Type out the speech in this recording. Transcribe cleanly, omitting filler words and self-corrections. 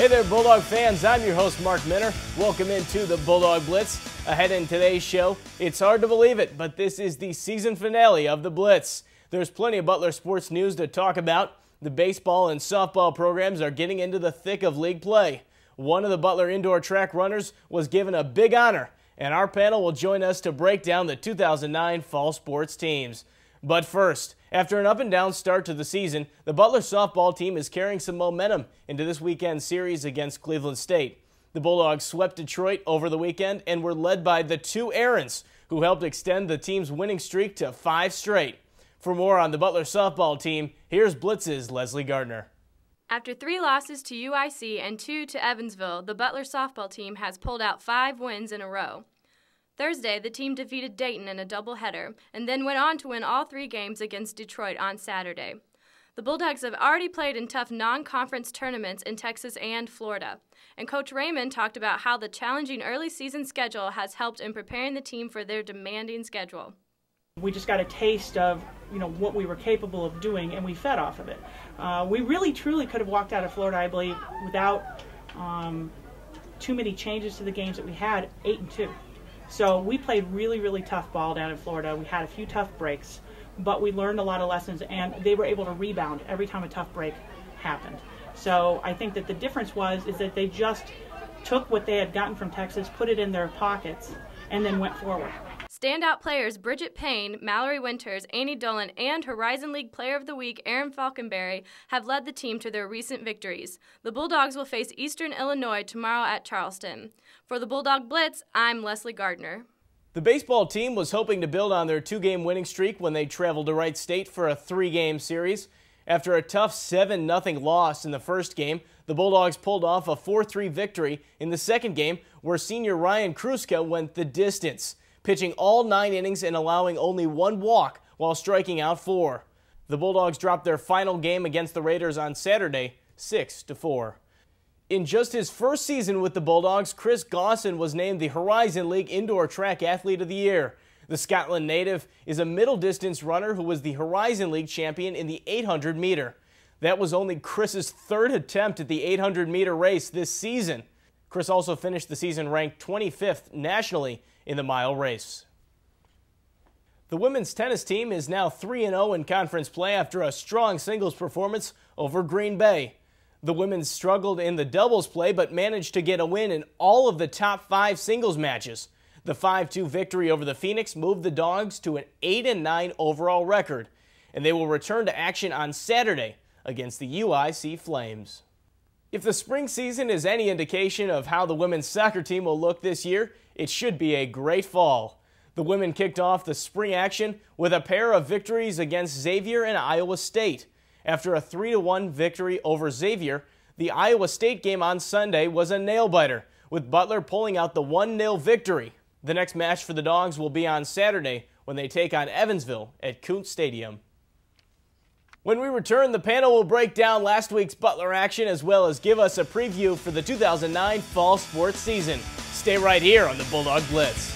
Hey there, Bulldog fans. I'm your host, Mark Minner. Welcome into the Bulldog Blitz. Ahead in today's show, it's hard to believe it, but this is the season finale of the Blitz. There's plenty of Butler sports news to talk about. The baseball and softball programs are getting into the thick of league play. One of the Butler Indoor track runners was given a big honor, and our panel will join us to break down the 2009 fall sports teams. But first, after an up-and-down start to the season, the Butler softball team is carrying some momentum into this weekend's series against Cleveland State. The Bulldogs swept Detroit over the weekend and were led by the two Aarons, who helped extend the team's winning streak to 5 straight. For more on the Butler softball team, here's Blitz's Leslie Gardner. After 3 losses to UIC and 2 to Evansville, the Butler softball team has pulled out 5 wins in a row. Thursday, the team defeated Dayton in a doubleheader and then went on to win all 3 games against Detroit on Saturday. The Bulldogs have already played in tough non-conference tournaments in Texas and Florida, and Coach Raymond talked about how the challenging early season schedule has helped in preparing the team for their demanding schedule. We just got a taste of, what we were capable of doing, and we fed off of it. We really, truly could have walked out of Florida, I believe, without too many changes to the games that we had, 8-2. So we played really, really tough ball down in Florida. We had a few tough breaks, but we learned a lot of lessons, and they were able to rebound every time a tough break happened. So I think that the difference is that they just took what they had gotten from Texas, put it in their pockets, and then went forward. Standout players Bridget Payne, Mallory Winters, Annie Dolan, and Horizon League Player of the Week Aaron Falkenberry have led the team to their recent victories. The Bulldogs will face Eastern Illinois tomorrow at Charleston. For the Bulldog Blitz, I'm Leslie Gardner. The baseball team was hoping to build on their 2-game winning streak when they traveled to Wright State for a 3-game series. After a tough 7-0 loss in the first game, the Bulldogs pulled off a 4-3 victory in the second game, where senior Ryan Kruska went the distance, pitching all 9 innings and allowing only 1 walk while striking out 4. The Bulldogs dropped their final game against the Raiders on Saturday, 6-4. In just his first season with the Bulldogs, Chris Gosson was named the Horizon League Indoor Track Athlete of the Year. The Scotland native is a middle-distance runner who was the Horizon League champion in the 800-meter. That was only Chris's 3rd attempt at the 800-meter race this season. Chris also finished the season ranked 25th nationally in the mile race. The women's tennis team is now 3-0 in conference play after a strong singles performance over Green Bay. The women struggled in the doubles play but managed to get a win in all of the top 5 singles matches. The 5-2 victory over the Phoenix moved the Dogs to an 8-9 overall record, and they will return to action on Saturday against the UIC Flames. If the spring season is any indication of how the women's soccer team will look this year, it should be a great fall. The women kicked off the spring action with a pair of victories against Xavier and Iowa State. After a 3-1 victory over Xavier, the Iowa State game on Sunday was a nail-biter, with Butler pulling out the 1-0 victory. The next match for the Dogs will be on Saturday when they take on Evansville at Kuntz Stadium. When we return, the panel will break down last week's Butler action as well as give us a preview for the 2009 fall sports season. Stay right here on the Bulldog Blitz.